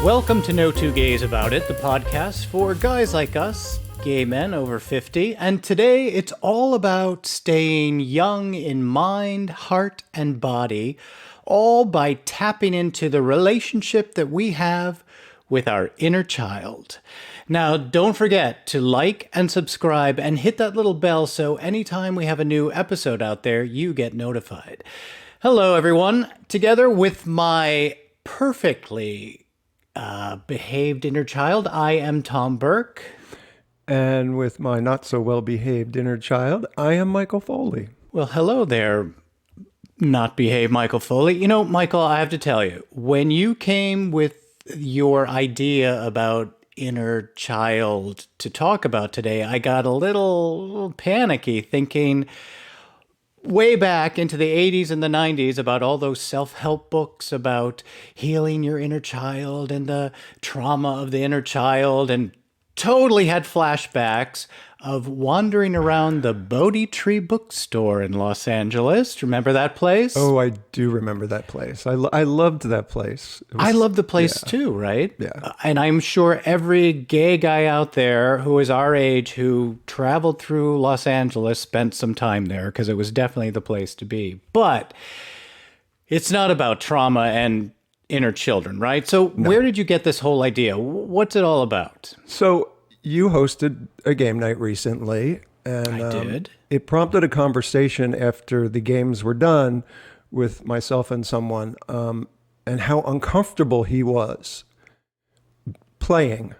Welcome to No Two Gays About It, the podcast for guys like us, gay men over 50. And today it's all about staying young in mind, heart, and body, all by tapping into the relationship that we have with our inner child. Now, don't forget to like and subscribe and hit that little bell so anytime we have a new episode out there, you get notified. Hello, everyone. Together with my perfectly behaved inner child, I am Tom Burke. And with my not-so-well-behaved inner child, I am Michael Foley. Well, hello there, not behaved Michael Foley. You know, Michael, I have to tell you, when you came with your idea about inner child to talk about today, I got a little panicky thinking way back into the 80s and the 90s about all those self-help books about healing your inner child and the trauma of the inner child, and totally had flashbacks of wandering around the Bodhi Tree bookstore in Los Angeles. Remember that place? Oh, I do remember that place. I loved that place. I love the place too, right? Yeah. And I'm sure every gay guy out there who is our age who traveled through Los Angeles spent some time there because it was definitely the place to be. But it's not about trauma and inner children, right? So where did you get this whole idea? What's it all about? So you hosted a game night recently, and I did. It prompted a conversation after the games were done with myself and someone, and how uncomfortable he was playing.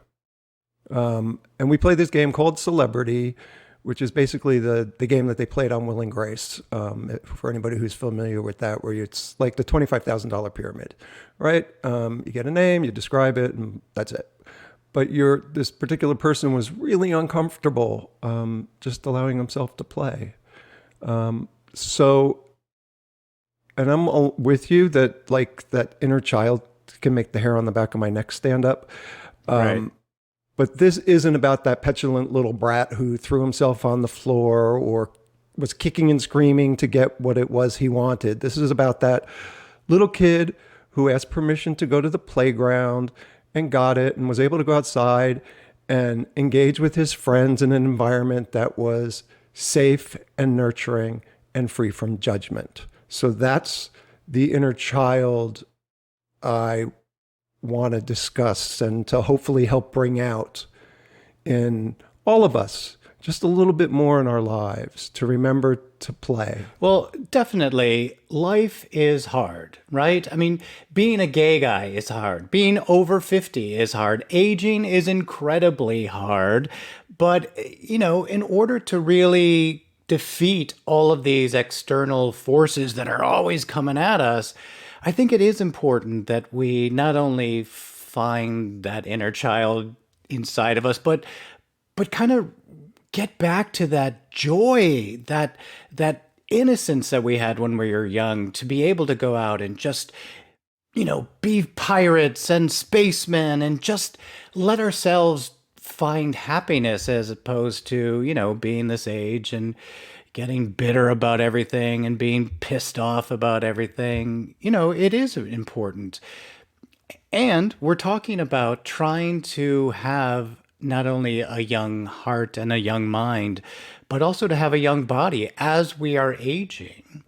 And we played this game called Celebrity, which is basically the game that they played on Will and Grace, for anybody who's familiar with that, where it's like the $25,000 pyramid, right? You get a name, you describe it, and that's it. But this particular person was really uncomfortable just allowing himself to play. And I'm with you that like that inner child can make the hair on the back of my neck stand up. Right. But this isn't about that petulant little brat who threw himself on the floor or was kicking and screaming to get what it was he wanted. This is about that little kid who asked permission to go to the playground and got it and was able to go outside and engage with his friends in an environment that was safe and nurturing and free from judgment. So that's the inner child I want to discuss and to hopefully help bring out in all of us just a little bit more in our lives to remember to play. Well, definitely, life is hard, right? I mean, being a gay guy is hard. Being over 50 is hard. Aging is incredibly hard. But, you know, in order to really defeat all of these external forces that are always coming at us, I think it is important that we not only find that inner child inside of us, but kind of get back to that joy, that innocence that we had when we were young, to be able to go out and just, you know, be pirates and spacemen and just let ourselves find happiness, as opposed to, you know, being this age and getting bitter about everything and being pissed off about everything. You know, it is important. And we're talking about trying to have not only a young heart and a young mind, but also to have a young body as we are aging.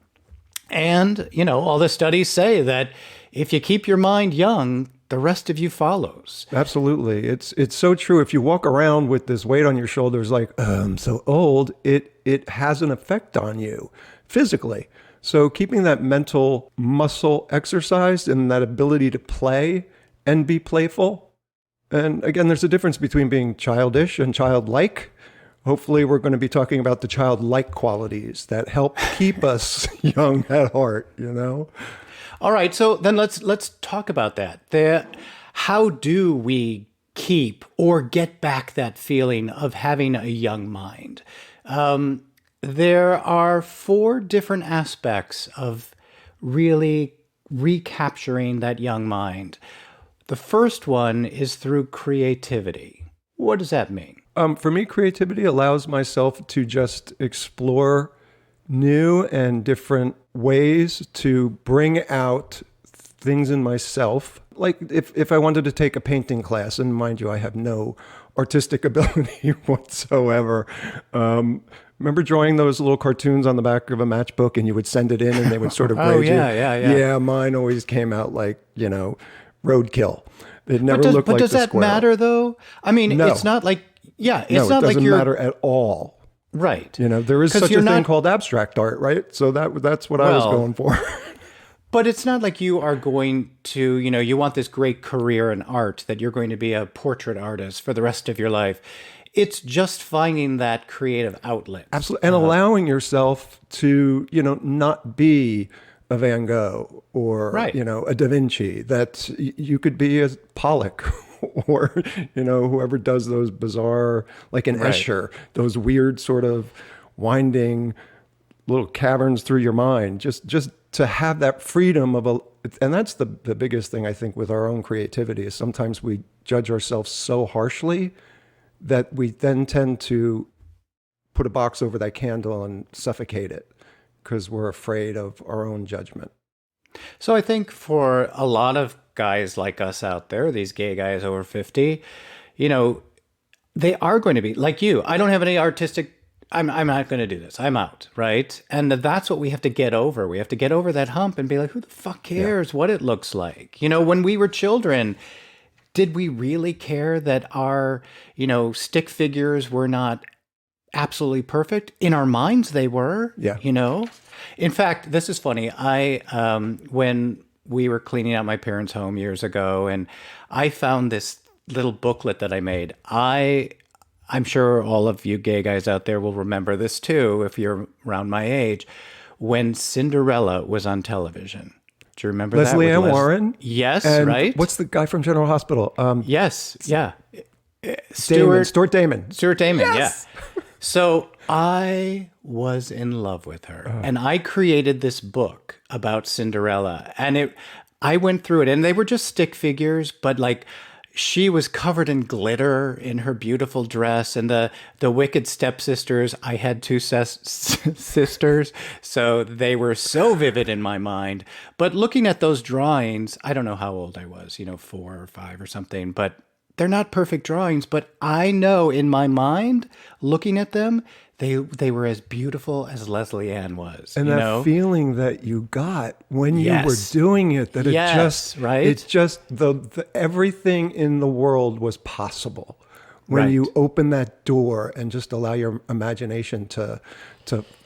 And, you know, all the studies say that if you keep your mind young, the rest of you follows. Absolutely. It's so true. If you walk around with this weight on your shoulders like, I'm so old, it has an effect on you physically. So keeping that mental muscle exercised and that ability to play and be playful. And again, there's a difference between being childish and childlike. Hopefully, we're going to be talking about the childlike qualities that help keep us young at heart, you know? All right, so then let's talk about that. How do we keep or get back that feeling of having a young mind? There are 4 different aspects of really recapturing that young mind. The first one is through creativity. What does that mean? For me, creativity allows myself to just explore new and different ways to bring out things in myself like if I wanted to take a painting class, and mind you, I have no artistic ability whatsoever. Remember drawing those little cartoons on the back of a matchbook, and you would send it in, and they would sort of Oh, grade you? yeah. Yeah, mine always came out like, roadkill. It never looked But like does the that square. matter though? I mean, No. it's not like, yeah, it's No, not it like doesn't you're matter at all. right. There is 'Cause such you're a thing not, called abstract art, right? So that's what I was well, going for. but it's not like you are going to, you want this great career in art that you're going to be a portrait artist for the rest of your life. It's just finding that creative outlet. Absolutely. And allowing yourself to, not be a Van Gogh or, Right. a Da Vinci, that you could be a Pollock or, whoever does those bizarre, like an Right. Escher, those weird sort of winding little caverns through your mind, just to have that freedom and that's the biggest thing I think with our own creativity is sometimes we judge ourselves so harshly that we then tend to put a box over that candle and suffocate it because we're afraid of our own judgment. So I think for a lot of guys like us out there, these gay guys over 50, they are going to be like you. I don't have any artistic, I'm not going to do this. I'm out, right? And that's what we have to get over. We have to get over that hump and be like, who the fuck cares what it looks like? When we were children, did we really care that our, stick figures were not absolutely perfect? In our minds, they were. Yeah. In fact, this is funny. When we were cleaning out my parents' home years ago, and I found this little booklet that I made. I'm sure all of you gay guys out there will remember this too, if you're around my age, when Cinderella was on television. Do you remember Leslie that? Ann Warren. Yes, And right? what's the guy from General Hospital? Yes, yeah. Stuart Damon. Stuart Damon, Yes! yeah. So I was in love with her, and I created this book about Cinderella, and I went through it, and they were just stick figures, but like she was covered in glitter in her beautiful dress, and the wicked stepsisters. I had two sisters, so they were so vivid in my mind. But looking at those drawings, I don't know how old I was, 4 or 5 or something, but they're not perfect drawings. But I know in my mind, looking at them, they were as beautiful as Leslie Ann was. And that feeling that you got when you were Yes. doing it, that Right? it just, the everything in the world was possible when Right. you open that door and just allow your imagination to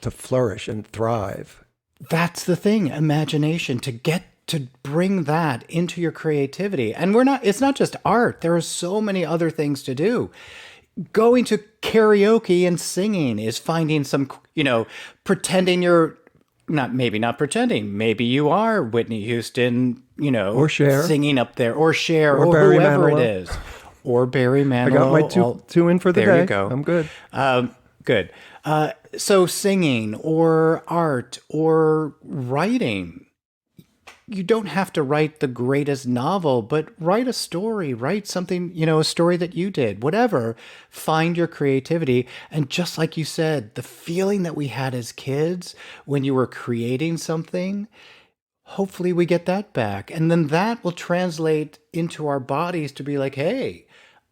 flourish and thrive. That's the thing, imagination, to bring that into your creativity. And it's not just art. There are so many other things to do. Going to karaoke and singing is finding some, pretending you're not pretending. Maybe you are Whitney Houston, Or Cher. singing up there, or Cher, Or or Barry whoever Manilow. it is, or Barry Manilow. I got my two in for the day. There you go. I'm good. Good. So singing or art or writing. You don't have to write the greatest novel, but write a story, write something, a story that you did, whatever. Find your creativity. And just like you said, the feeling that we had as kids when you were creating something, hopefully we get that back. And then that will translate into our bodies to be like, hey,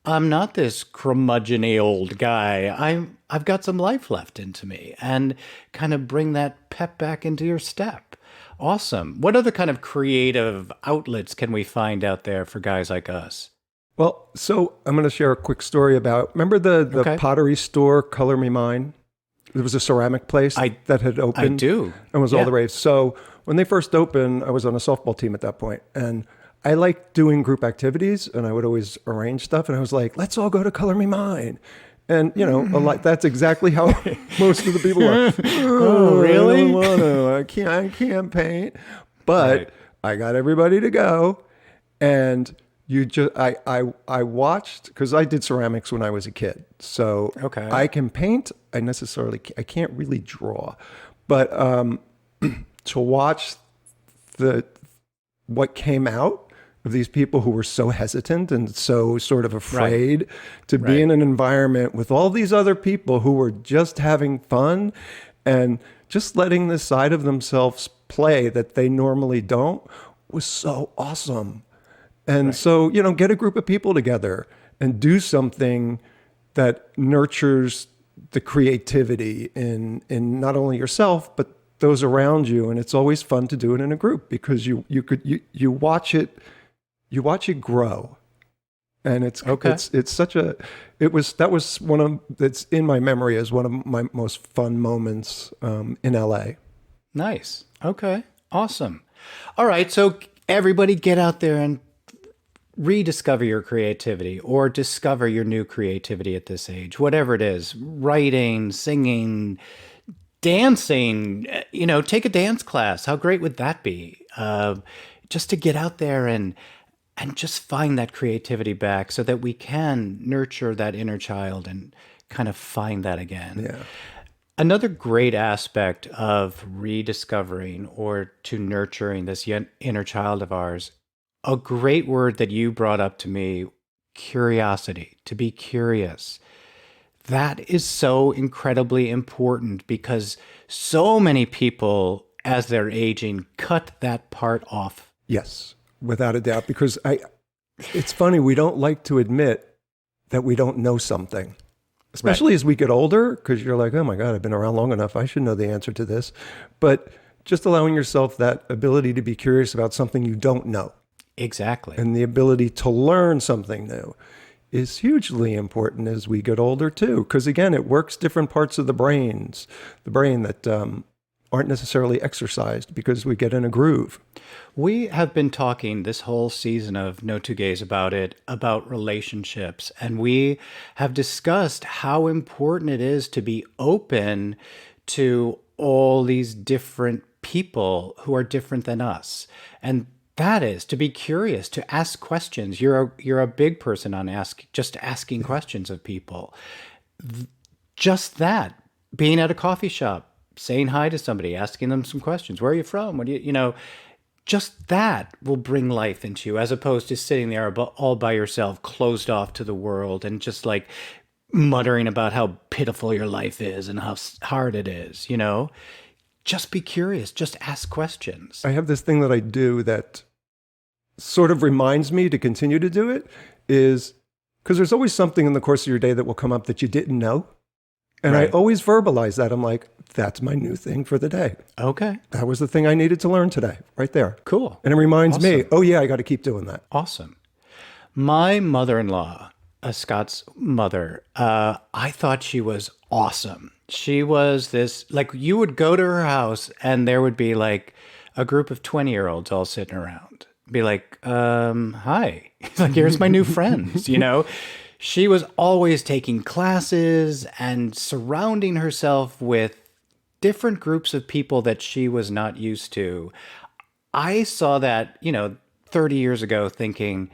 I'm not this curmudgeon-y old guy. I've got some life left into me, and kind of bring that pep back into your step. Awesome. What other kind of creative outlets can we find out there for guys like us? Well, so I'm going to share a quick story about, remember the Okay. pottery store, Color Me Mine? There was a ceramic place that had opened. I do. And was all Yeah. the rave. So when they first opened, I was on a softball team at that point, and I liked doing group activities, and I would always arrange stuff. And I was like, let's all go to Color Me Mine. And, that's exactly how most of the people are. Oh, really? I don't want to. I can't paint. But Right. I got everybody to go. And I watched, because I did ceramics when I was a kid. So Okay. I can paint. I can't really draw. But to watch what came out of these people who were so hesitant and so sort of afraid to be Right. in an environment with all these other people who were just having fun and just letting this side of themselves play that they normally don't was so awesome. And Right. so, get a group of people together and do something that nurtures the creativity in not only yourself, but those around you. And it's always fun to do it in a group because you watch it grow. And Okay. it's such a it was that was one of that's in my memory as one of my most fun moments in LA. Nice. Okay. Awesome. All right. So everybody get out there and rediscover your creativity or discover your new creativity at this age, whatever it is, writing, singing, dancing, take a dance class. How great would that be? Just to get out there and just find that creativity back so that we can nurture that inner child and kind of find that again. Yeah. Another great aspect of rediscovering or to nurturing this inner child of ours, a great word that you brought up to me, curiosity, to be curious. That is so incredibly important because so many people, as they're aging, cut that part off. Yes, without a doubt. Because it's funny, we don't like to admit that we don't know something, Right. especially as we get older, because you're like, oh my God, I've been around long enough. I should know the answer to this. But just allowing yourself that ability to be curious about something you don't know Exactly. and the ability to learn something new is hugely important as we get older too. Because again, it works different parts of the brain that aren't necessarily exercised because we get in a groove. We have been talking this whole season of No Two Gays about it, about relationships, and we have discussed how important it is to be open to all these different people who are different than us. And that is to be curious, to ask questions. You're a big person on just asking questions of people. Just that, being at a coffee shop, saying hi to somebody, asking them some questions. Where are you from? What do just that will bring life into you as opposed to sitting there all by yourself, closed off to the world and just like muttering about how pitiful your life is and how hard it is. Just be curious, just ask questions. I have this thing that I do that sort of reminds me to continue to do it is because there's always something in the course of your day that will come up that you didn't know. And I Right. always verbalize that. I'm like, that's my new thing for the day. Okay, That was the thing I needed to learn today, right there. cool. And it reminds me, Awesome. oh yeah, I got to keep doing that. Awesome. My mother-in-law, Scott's mother, I thought she was awesome. She was this, like, you would go to her house and there would be like a group of 20-year-olds all sitting around. Be like, hi. He's like, here's my new friends. She was always taking classes and surrounding herself with different groups of people that she was not used to. I saw that, 30 years ago thinking,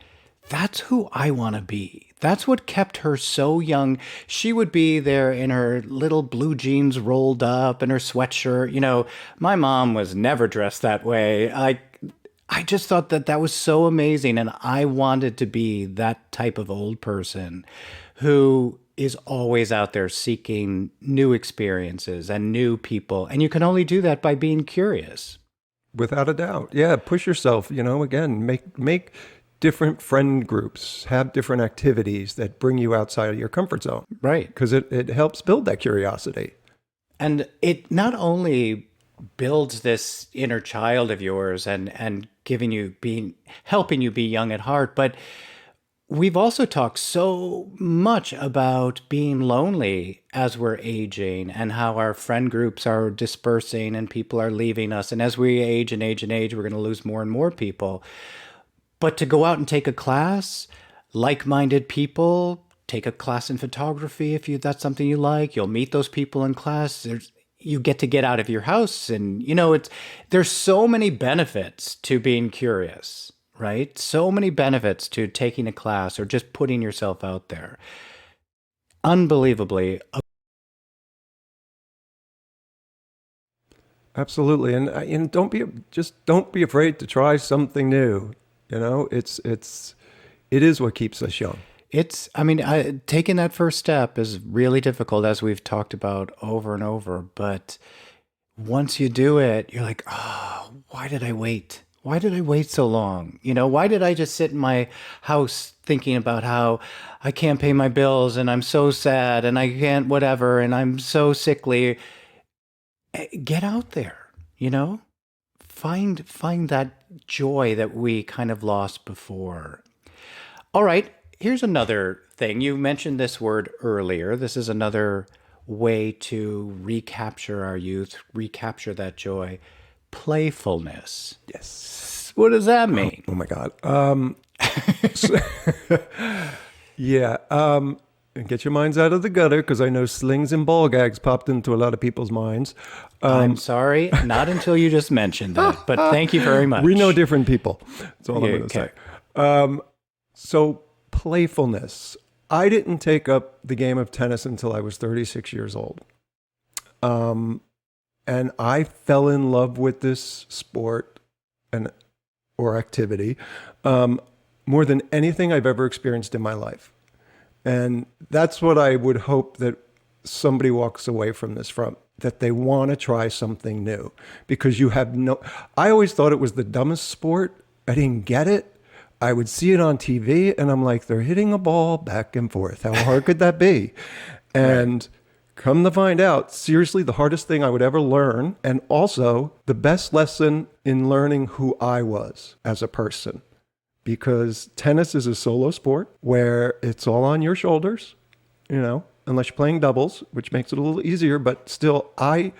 that's who I want to be. That's what kept her so young. She would be there in her little blue jeans rolled up and her sweatshirt. My mom was never dressed that way. I just thought that was so amazing. And I wanted to be that type of old person who is always out there seeking new experiences and new people. And you can only do that by being curious. Without a doubt. Yeah, push yourself, again, make different friend groups, have different activities that bring you outside of your comfort zone Right. because it helps build that curiosity. And it not only builds this inner child of yours and helping you be young at heart, but we've also talked so much about being lonely as we're aging and how our friend groups are dispersing and people are leaving us. And as we age and age and age, we're going to lose more and more people. But to go out and take a class, like-minded people, take a class in photography if that's something you like. You'll meet those people in class. You get out of your house, and there's so many benefits to being curious, right? So many benefits to taking a class or just putting yourself out there. Unbelievably. Absolutely. And don't be afraid to try something new. It is what keeps us young. Taking that first step is really difficult, as we've talked about over and over. But once you do it, you're like, oh, why did I wait? Why did I wait so long? Why did I just sit in my house thinking about how I can't pay my bills and I'm so sad and I can't whatever and I'm so sickly? Get out there, Find that joy that we kind of lost before. All right, here's another thing. You mentioned this word earlier. This is another way to recapture our youth, recapture that joy. Playfulness. Yes. What does that mean? Oh my God. Yeah. Get your minds out of the gutter, because I know slings and ball gags popped into a lot of people's minds. I'm sorry, not until you just mentioned that, but thank you very much. We know different people. That's all I'm going to Okay. say. So playfulness. I didn't take up the game of tennis until I was 36 years old. And I fell in love with this sport or activity more than anything I've ever experienced in my life. And that's what I would hope that somebody walks away from this from, that they want to try something new, because I always thought it was the dumbest sport. I didn't get it. I would see it on TV and I'm like, they're hitting a ball back and forth. How hard could that be? And come to find out, seriously, the hardest thing I would ever learn, and also the best lesson in learning who I was as a person. Because tennis is a solo sport where it's all on your shoulders, unless you're playing doubles, which makes it a little easier. But still, I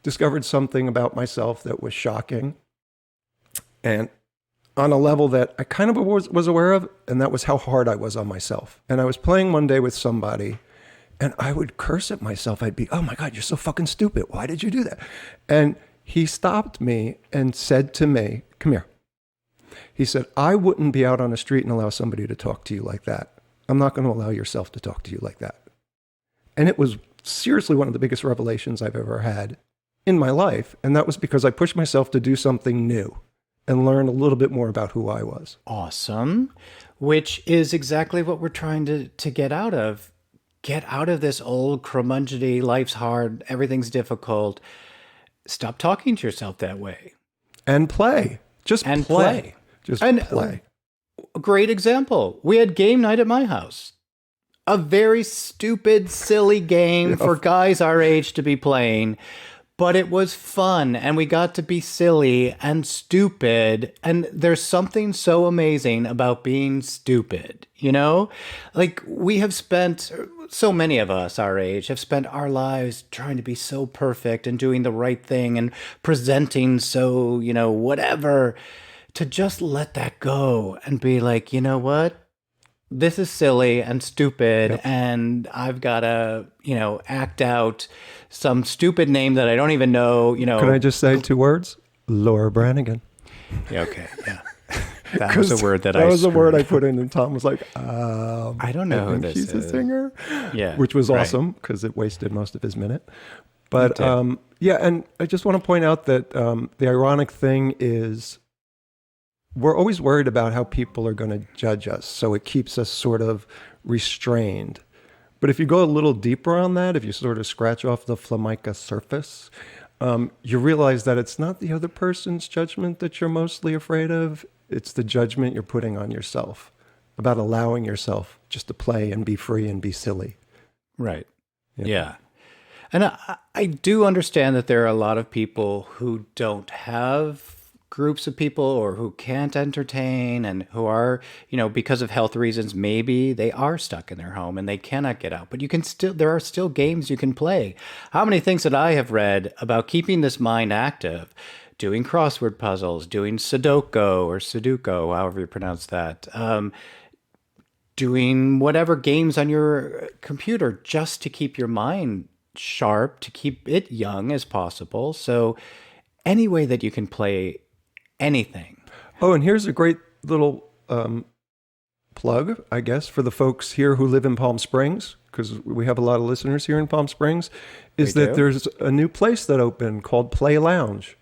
discovered something about myself that was shocking, and on a level that I kind of was aware of, and that was how hard I was on myself. And I was playing one day with somebody, and I would curse at myself. I'd be, oh my God, you're so fucking stupid. Why did you do that? And he stopped me and said to me, come here. He said, I wouldn't be out on the street and allow somebody to talk to you like that. I'm not going to allow yourself to talk to you like that. And it was seriously one of the biggest revelations I've ever had in my life. And that was because I pushed myself to do something new and learn a little bit more about who I was. Awesome. Which is exactly what we're trying to get out of. Get out of this old curmudgeony, life's hard, everything's difficult. Stop talking to yourself that way. And play. Just play. Just play. A great example. We had game night at my house. A very stupid, silly game for guys our age to be playing. But it was fun, and we got to be silly and stupid. And there's something so amazing about being stupid, Like, we have spent, so many of us our age have spent our lives trying to be so perfect and doing the right thing and presenting so, whatever, to just let that go and be like, you know what? This is silly and stupid, and I've got to, act out some stupid name that I don't even know, Can I just say 2 words? Laura Branigan. Yeah, okay, yeah. That was a word that was a word I put in, and Tom was like, I don't know who this she's is. a singer. Yeah. Which was right. awesome, because it wasted most of his minute. But yeah, and I just want to point out that the ironic thing is, we're always worried about how people are going to judge us. So it keeps us sort of restrained. But if you go a little deeper on that, if you sort of scratch off the Flamica surface, you realize that it's not the other person's judgment that you're mostly afraid of. It's the judgment you're putting on yourself about allowing yourself just to play and be free and be silly. Right. Yeah. And I do understand that there are a lot of people who don't have groups of people or who can't entertain and who are, because of health reasons, maybe they are stuck in their home and they cannot get out. But there are still games you can play. How many things that I have read about keeping this mind active, doing crossword puzzles, doing Sudoku, however you pronounce that, doing whatever games on your computer just to keep your mind sharp, to keep it young as possible. So any way that you can play anything. Oh, and here's a great little plug, I guess, for the folks here who live in Palm Springs, because we have a lot of listeners here in Palm Springs, is that there's a new place that opened called Play Lounge.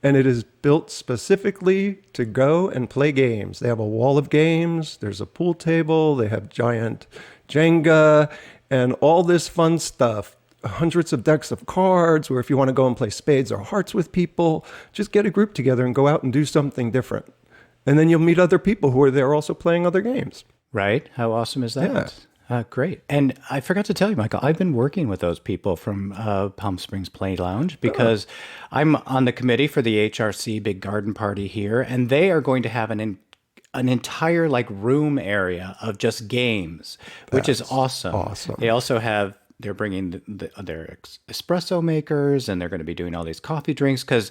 And it is built specifically to go and play games. They have a wall of games, there's a pool table, they have giant Jenga, and all this fun stuff. hundreds of decks of cards, or if you want to go and play spades or hearts with people, just get a group together and go out and do something different. And then you'll meet other people who are there also playing other games. Right? How awesome is that? Yeah. Great. And I forgot to tell you, Michael, I've been working with those people from Palm Springs Play Lounge because I'm on the committee for the HRC Big Garden Party here, and they are going to have an entire like room area of just games, which is awesome. Awesome. They also have, they're bringing their espresso makers, and they're going to be doing all these coffee drinks because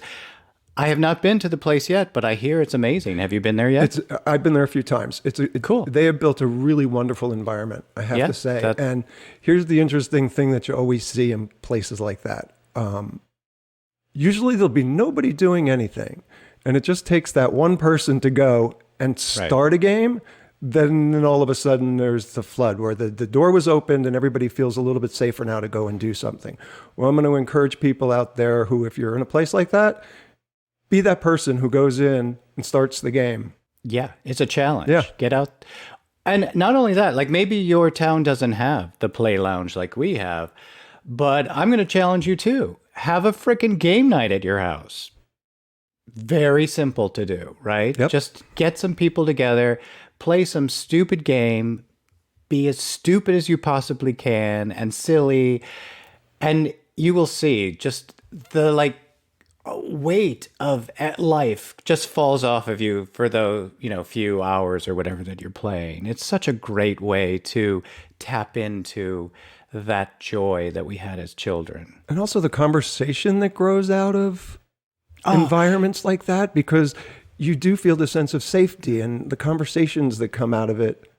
I have not been to the place yet, but I hear it's amazing. Have you been there yet? I've been there a few times. It's cool. They have built a really wonderful environment, I have to say. And here's the interesting thing that you always see in places like that. Usually there'll be nobody doing anything, and it just takes that one person to go and start a game. Then all of a sudden there's the flood where the door was opened and everybody feels a little bit safer now to go and do something. Well, I'm going to encourage people out there who, if you're in a place like that, be that person who goes in and starts the game. Yeah, it's a challenge. Yeah. Get out. And not only that, like maybe your town doesn't have the play lounge like we have, but I'm going to challenge you too. Have a freaking game night at your house. Very simple to do, right? Yep. Just get some people together, play some stupid game, be as stupid as you possibly can and silly, and you will see just the like weight of life just falls off of you for the few hours or whatever that you're playing. It's such a great way to tap into that joy that we had as children, and also the conversation that grows out of environments like that, because you do feel the sense of safety, and the conversations that come out of it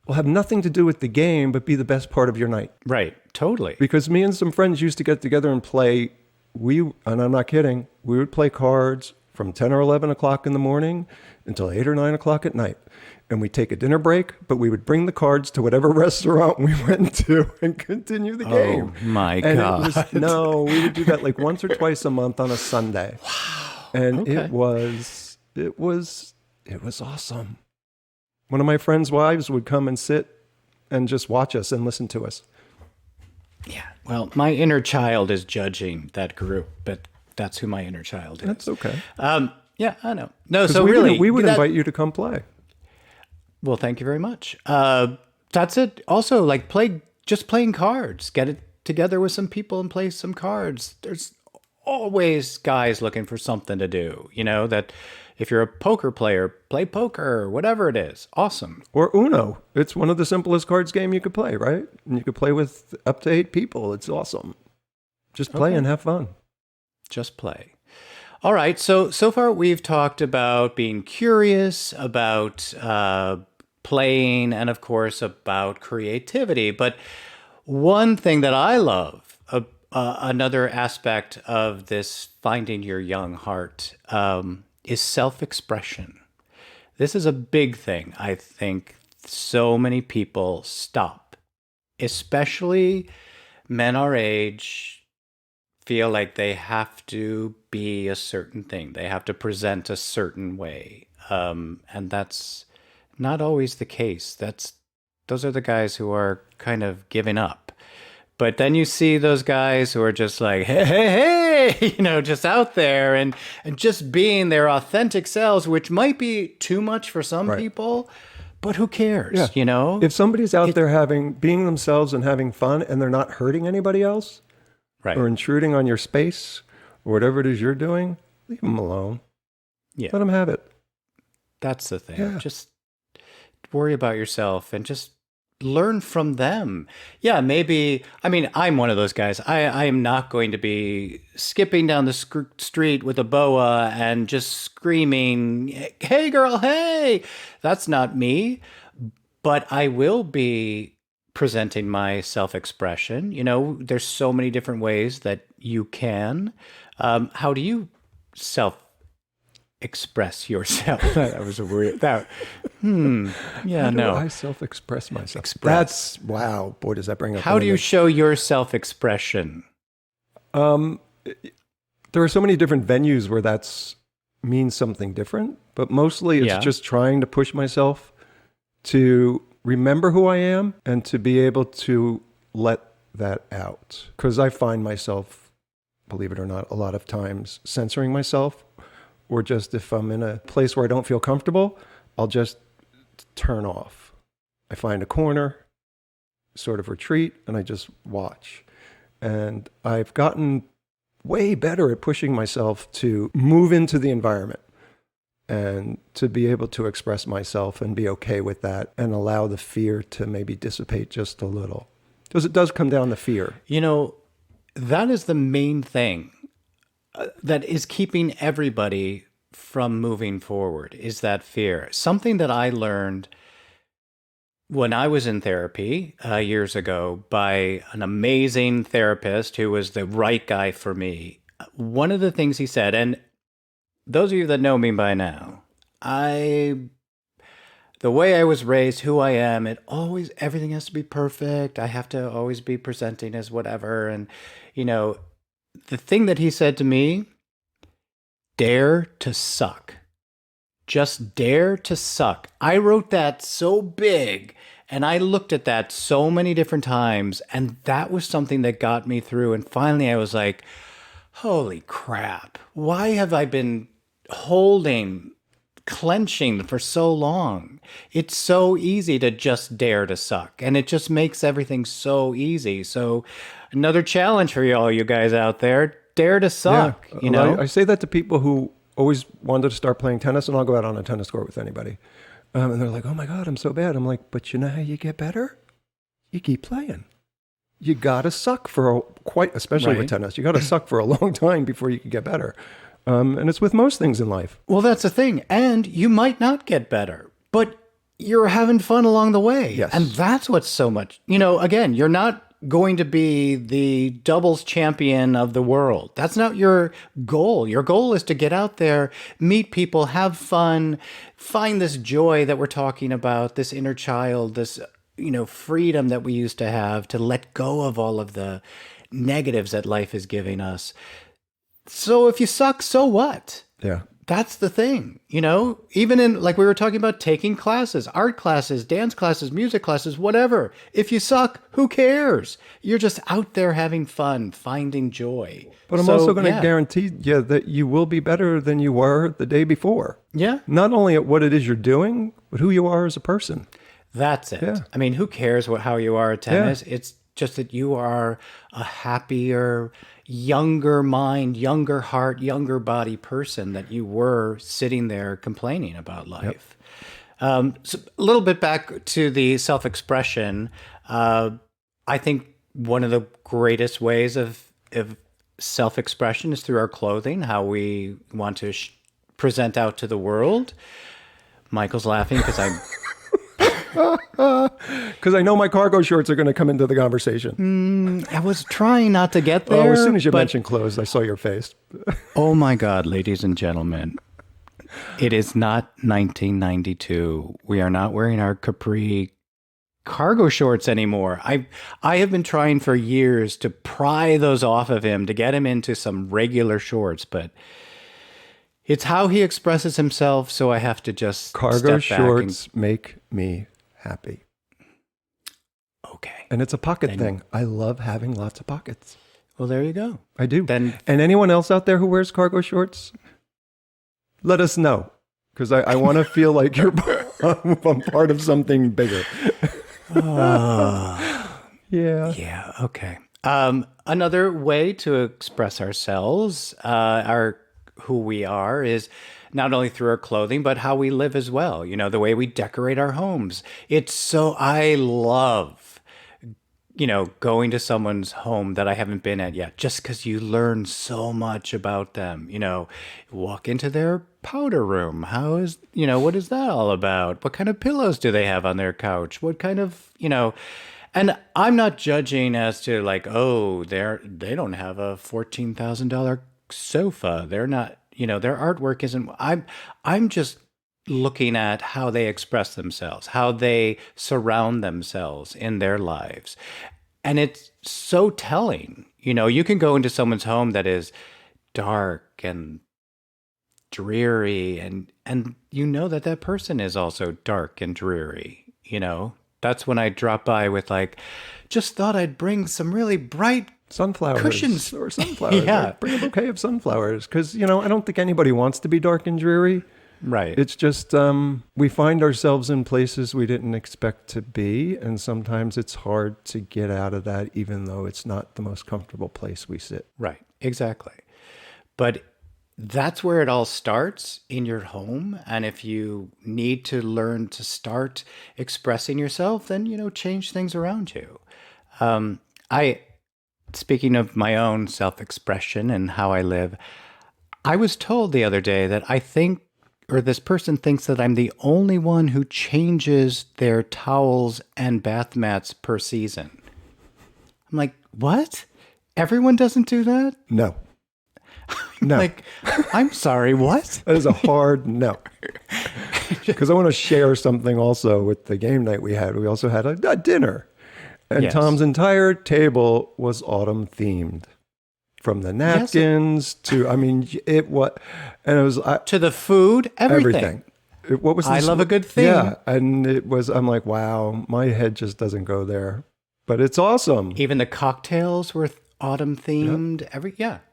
will have nothing to do with the game but be the best part of your night. Right, totally. Because me and some friends used to get together and play. And I'm not kidding, we would play cards from 10 or 11 o'clock in the morning until 8 or 9 o'clock at night. And we'd take a dinner break, but we would bring the cards to whatever restaurant we went to and continue the game. Oh my God. We would do that like once or twice a month on a Sunday. Wow. And it was awesome. One of my friends' wives would come and sit and just watch us and listen to us. Yeah, well, my inner child is judging that group, but that's who my inner child is. That's okay. Yeah, I know. No, so we would invite you to come play. Well, thank you very much. That's it. Also, like playing cards. Get it together with some people and play some cards. There's always guys looking for something to do. That if you're a poker player, play poker, whatever it is. Awesome. Or Uno. It's one of the simplest cards game you could play, right? And you could play with up to 8 people. It's awesome. Just play and have fun. Just play. All right. So far we've talked about being curious, about playing, and of course about creativity. But one thing that I love, another aspect of this finding your young heart, is self-expression. This is a big thing. I think so many people stop, especially men our age, feel like they have to be a certain thing. They have to present a certain way. And that's not always the case. Those are the guys who are kind of giving up. But then you see those guys who are just like, hey, just out there and just being their authentic selves, which might be too much for some people, but who cares, If somebody's out there being themselves and having fun and they're not hurting anybody else or intruding on your space or whatever it is you're doing, leave them alone. Yeah. Let them have it. That's the thing. Yeah. Just worry about yourself and just learn from them. Yeah, maybe, I'm one of those guys. I am not going to be skipping down the street with a boa and just screaming, hey girl, hey! That's not me. But I will be presenting my self-expression. There's so many different ways that you can. How do you express yourself? That was a weird. I self-express myself. That's wow, boy, does that bring up. How do you show your self-expression? There are so many different venues where that's means something different, but mostly it's just trying to push myself to remember who I am and to be able to let that out. Because I find myself, believe it or not, a lot of times censoring myself, or just if I'm in a place where I don't feel comfortable, I'll just turn off. I find a corner, sort of retreat, and I just watch. And I've gotten way better at pushing myself to move into the environment and to be able to express myself and be okay with that and allow the fear to maybe dissipate just a little. Because it does come down to fear. You know, that is the main thing that is keeping everybody from moving forward, is that fear. Something that I learned when I was in therapy years ago by an amazing therapist who was the right guy for me. One of the things he said, and those of you that know me by now, the way I was raised, who I am, everything has to be perfect. I have to always be presenting as whatever. And, the thing that he said to me, dare to suck. Just dare to suck. I wrote that so big and I looked at that so many different times, and that was something that got me through. And finally I was like, holy crap. Why have I been clenching for so long? It's so easy to just dare to suck, and it just makes everything so easy. So another challenge for all you guys out there, dare to suck. I say that to people who always wanted to start playing tennis, and I'll go out on a tennis court with anybody. And they're like, oh my God, I'm so bad. I'm like, but you know how you get better? You keep playing. You got to suck especially with tennis, you got to suck for a long time before you can get better. And it's with most things in life. Well, that's the thing. And you might not get better, but you're having fun along the way. Yes. And that's what's so much, again, you're not going to be the doubles champion of the world. That's not your goal. Your goal is to get out there, meet people, have fun, find this joy that we're talking about, this inner child, this, freedom that we used to have, to let go of all of the negatives that life is giving us. So if you suck, so what? Yeah. That's the thing, even in, like we were talking about, taking classes, art classes, dance classes, music classes, whatever. If you suck, who cares? You're just out there having fun, finding joy. But I'm also going to guarantee you that you will be better than you were the day before. Yeah. Not only at what it is you're doing, but who you are as a person. That's it. Yeah. I mean, who cares how you are at tennis? Yeah. It's just that you are a happier, younger mind, younger heart, younger body person that you were sitting there complaining about life. Yep. So a little bit back to the self-expression. I think one of the greatest ways of self-expression is through our clothing, how we want to present out to the world. Michael's laughing because I'm... Because I know my cargo shorts are going to come into the conversation. I was trying not to get there. Oh, as soon as you mentioned clothes, I saw your face. Oh my God, ladies and gentlemen. It is not 1992. We are not wearing our capri cargo shorts anymore. I have been trying for years to pry those off of him, to get him into some regular shorts, but it's how he expresses himself, so I have to just cargo step back shorts make me happy. Okay. And it's a pocket thing. I love having lots of pockets. Well, there you go. I do. And anyone else out there who wears cargo shorts, let us know. Because I want to feel like I'm part of something bigger. Yeah. Yeah, okay. Another way to express ourselves, who we are, is not only through our clothing, but how we live as well. The way we decorate our homes. I love, going to someone's home that I haven't been at yet, just because you learn so much about them. Walk into their powder room. What is that all about? What kind of pillows do they have on their couch? What kind of, and I'm not judging as to like, oh, they don't have a $14,000 sofa. They're not, their artwork isn't, I'm just looking at how they express themselves, how they surround themselves in their lives. And it's so telling. You can go into someone's home that is dark and dreary, and that person is also dark and dreary. That's when I drop by with like just thought I'd bring some really bright Sunflowers cushions. or sunflowers. Yeah. Or bring a bouquet of sunflowers. Because, I don't think anybody wants to be dark and dreary. Right. It's just we find ourselves in places we didn't expect to be. And sometimes it's hard to get out of that, even though it's not the most comfortable place we sit. Right. Exactly. But that's where it all starts, in your home. And if you need to learn to start expressing yourself, then, change things around you. Speaking of my own self-expression and how I live, I was told the other day that this person thinks that I'm the only one who changes their towels and bath mats per season. I'm like, what? Everyone doesn't do that? No. No. Like, I'm sorry, what? That is a hard no. Because I want to share something also with the game night we had. We also had a dinner. And Yes. Tom's entire table was autumn themed. From the napkins to, it was, and it was To the food, everything. What was this? I love a good theme. Yeah. And I'm like, wow, my head just doesn't go there. But it's awesome. Even the cocktails were autumn themed. Yep.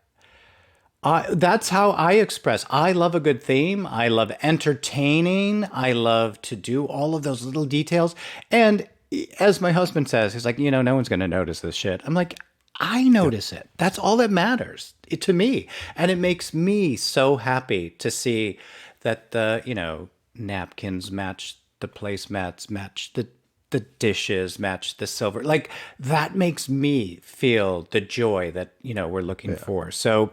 That's how I express. I love a good theme. I love entertaining. I love to do all of those little details. And as my husband says, he's like, no one's going to notice this shit. I'm like, I notice it. That's all that matters to me. And it makes me so happy to see that the, napkins match the placemats, match the dishes, match the silver. Like, that makes me feel the joy that, we're looking for. So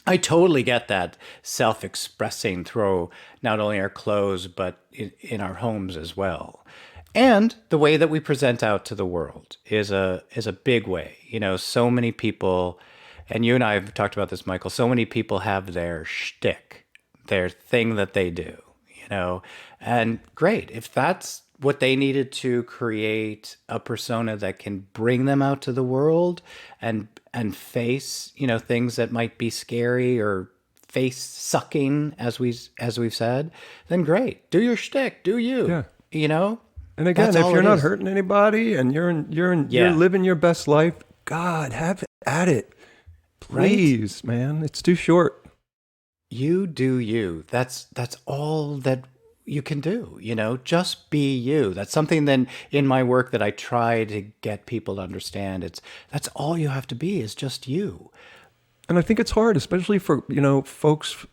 I totally get that self-expressing through not only our clothes, but in our homes as well. And the way that we present out to the world is a big way. So many people, and you and I have talked about this, Michael, so many people have their shtick, their thing that they do, and great. If that's what they needed to create a persona that can bring them out to the world and face, things that might be scary or face sucking, as we've said, then great. Do your shtick, do you? Yeah. And again, That's if all you're it not is. hurting anybody and you're living your best life, God, have at it. Please, man. It's too short. You do you. That's all that you can do, just be you. That's something then in my work that I try to get people to understand. That's all you have to be, is just you. And I think it's hard, especially for, folks,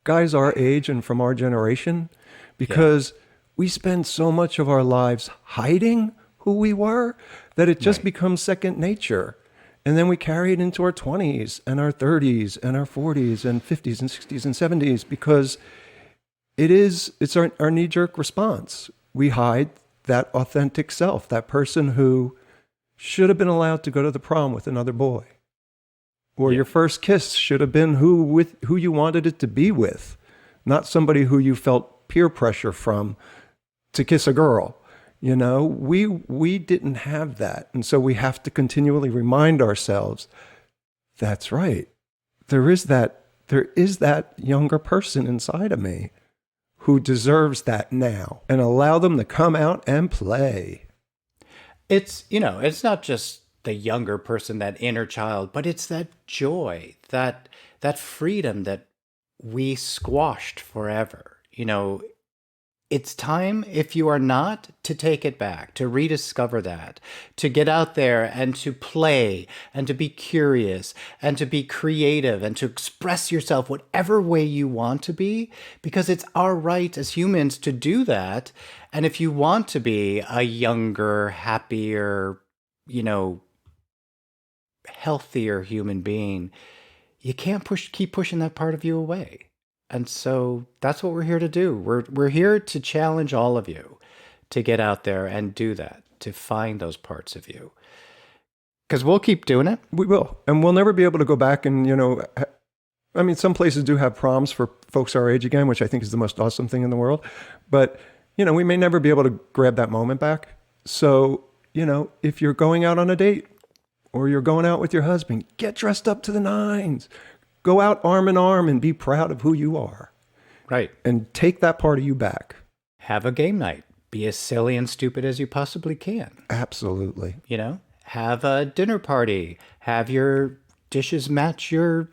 guys our age and from our generation, because we spend so much of our lives hiding who we were that it just becomes second nature. And then we carry it into our 20s and our 30s and our 40s and 50s and 60s and 70s because it's our knee-jerk response. We hide that authentic self, that person who should have been allowed to go to the prom with another boy. Or your first kiss should have been who you wanted it to be with, not somebody who you felt peer pressure from to kiss a girl. We didn't have that. And so we have to continually remind ourselves, that's right. There is that younger person inside of me who deserves that now, and allow them to come out and play. It's not just the younger person, that inner child, but it's that joy, that freedom that we squashed forever. It's time, if you are not, to take it back, to rediscover that, to get out there and to play and to be curious and to be creative and to express yourself whatever way you want to be, because it's our right as humans to do that. And if you want to be a younger, happier, healthier human being, you can't keep pushing that part of you away. And so that's what we're here to do. We're here to challenge all of you to get out there and do that, to find those parts of you. Because we'll keep doing it. We will. And we'll never be able to go back and, some places do have proms for folks our age again, which I think is the most awesome thing in the world. But, we may never be able to grab that moment back. So, if you're going out on a date or you're going out with your husband, get dressed up to the nines. Go out arm in arm and be proud of who you are. Right. And take that part of you back. Have a game night. be as silly and stupid as you possibly can. Absolutely. You know, have a dinner party, have your dishes match your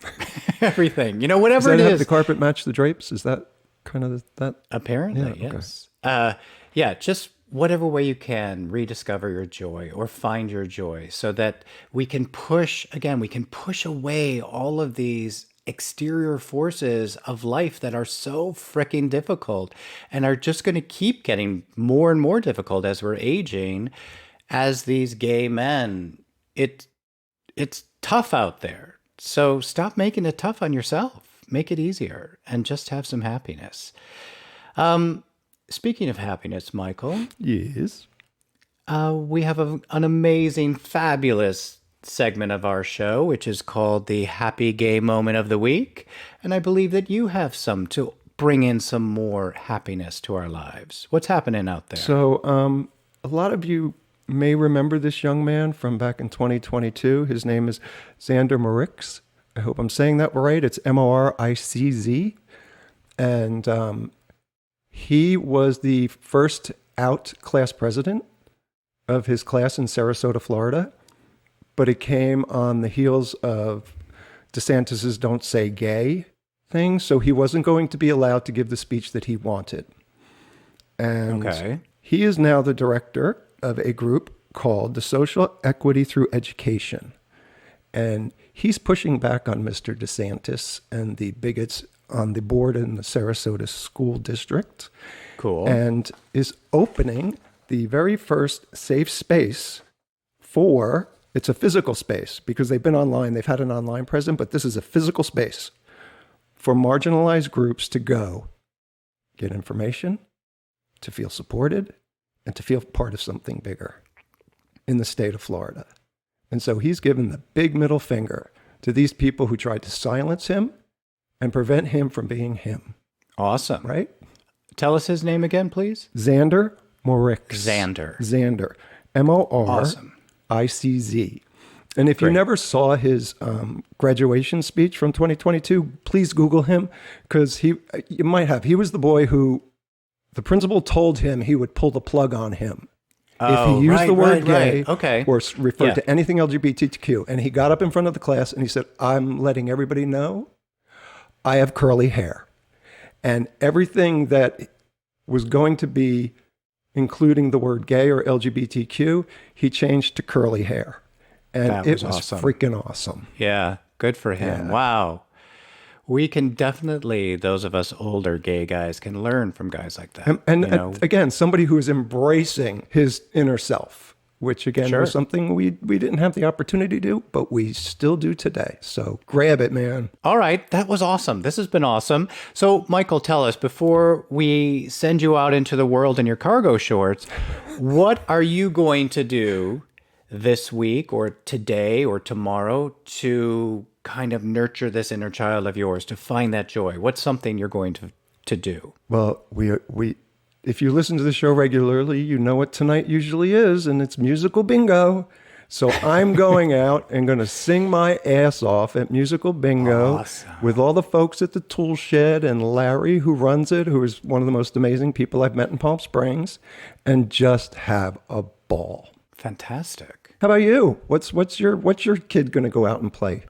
everything, you know, Does whatever that it have the is. carpet match the drapes? Is that kind of that? Apparently, Yeah, okay. yes. Yeah, just whatever way you can rediscover your joy or find your joy so that we can push away all of these exterior forces of life that are so freaking difficult and are just going to keep getting more and more difficult as we're aging as these gay men. It's tough out there. So stop making it tough on yourself. Make it easier and just have some happiness. Speaking of happiness, Michael, Yes. we have an amazing, fabulous segment of our show, which is called the Happy Gay Moment of the Week. And I believe that you have some to bring in some more happiness to our lives. What's happening out there? So, a lot of you may remember this young man from back in 2022. His name is Xander Moricz. I hope I'm saying that right. It's Moricz. And he was the first out class president of his class in Sarasota, Florida. But it came on the heels of DeSantis's Don't Say Gay thing. So he wasn't going to be allowed to give the speech that he wanted. And Okay. he is now the director of a group called the Social Equity Through Education. And he's pushing back on Mr. DeSantis and the bigots on the board in the Sarasota School District. Cool. And is opening the very first safe space for, it's a physical space because they've been online, they've had an online presence, but this is a physical space for marginalized groups to go get information, to feel supported, and to feel part of something bigger in the state of Florida. And so he's given the big middle finger to these people who tried to silence him and prevent him from being him, Awesome. right? Tell us his name again, please. Xander Moricz. Xander. Moricz. And if you Great. never saw his graduation speech from 2022, please Google him because you might have. He was the boy who the principal told him he would pull the plug on him if he used the word gay Okay. or referred Yeah. to anything LGBTQ. And he got up in front of the class and he said, I'm letting everybody know I have curly hair. And everything that was going to be including the word gay or LGBTQ, he changed to curly hair. And That it was was awesome. freaking awesome. Yeah, good for him. Yeah. Wow. We can definitely, those of us older gay guys, can learn from guys like that. And you know? again, somebody who is embracing his inner self, which again Sure. was something we didn't have the opportunity to do, but we still do today. So grab it, man. All right, that was awesome. This has been awesome. So, Michael, tell us, before we send you out into the world in your cargo shorts, what are you going to do this week or today or tomorrow to kind of nurture this inner child of yours, to find that joy? What's something you're going to do? Well, we if you listen to the show regularly, you know what tonight usually is, and it's musical bingo. So I'm going out and going to sing my ass off at musical bingo Awesome. with all the folks at the tool shed and Larry, who runs it, who is one of the most amazing people I've met in Palm Springs, and just have a ball. Fantastic. How about you? What's your kid going to go out and play?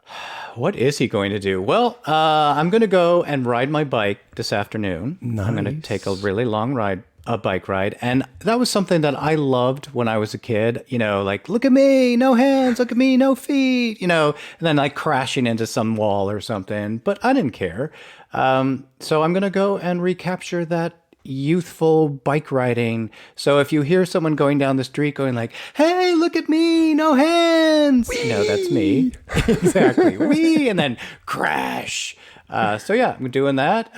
What is he going to do? Well, I'm going to go and ride my bike this afternoon. I'm going to Nice. take a really long ride, a bike ride. And that was something that I loved when I was a kid, you know, like, look at me, no hands, look at me, no feet, you know, and then like crashing into some wall or something. But I didn't care. So I'm going to go and recapture that youthful bike riding. So if you hear someone going down the street going like, hey, look at me, no hands. No, that's me. Exactly. Wee, and then crash. So yeah, I'm doing that.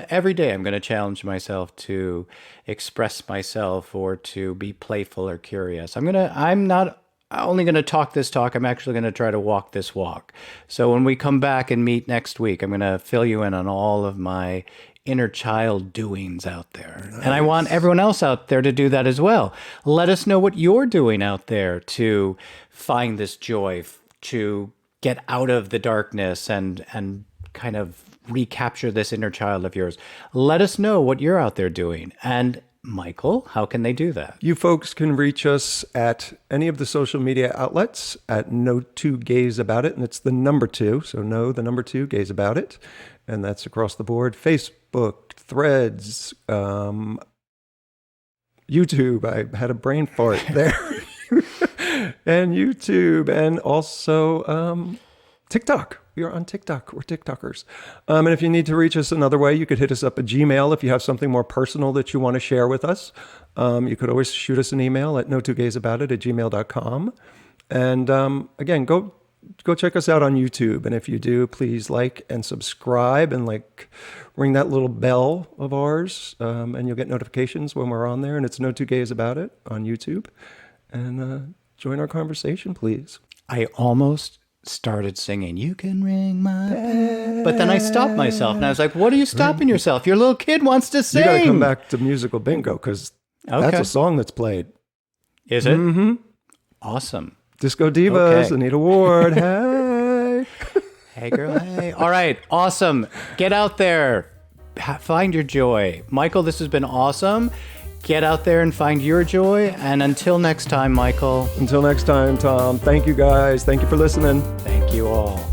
Every day I'm going to challenge myself to express myself or to be playful or curious. I'm not only going to talk this talk, I'm actually going to try to walk this walk. So when we come back and meet next week, I'm going to fill you in on all of my inner child doings out there. Nice. And I want everyone else out there to do that as well. Let us know what you're doing out there to find this joy, to get out of the darkness and kind of recapture this inner child of yours. Let us know what you're out there doing. And Michael, how can they do that? You folks can reach us at any of the social media outlets at No Two Gays About It, and it's the number 2. So no, the number 2 Gays About It, and that's across the board. Facebook, Threads, YouTube. I had a brain fart there. And YouTube, and also TikTok. We are on TikTok. We're TikTokers. And if you need to reach us another way, you could hit us up at Gmail if you have something more personal that you want to share with us. You could always shoot us an email at no2gaysabout@gmail.com. And again, go check us out on YouTube. And if you do, please like and subscribe and ring that little bell of ours, and you'll get notifications when we're on there. And it's No Two Gays About It on YouTube. And join our conversation, please. I almost started singing, "You can ring my bell," but then I stopped myself and I was like, what are you stopping yourself? Your little kid wants to sing. You got to come back to musical bingo because that's a song that's played. Is it? Mm-hmm. Awesome. Disco Divas, Anita Ward, hey. Hey, girl, hey. All right, awesome. Get out there. Find your joy. Michael, this has been awesome. Get out there and find your joy. And until next time, Michael. Until next time, Tom. Thank you, guys. Thank you for listening. Thank you all.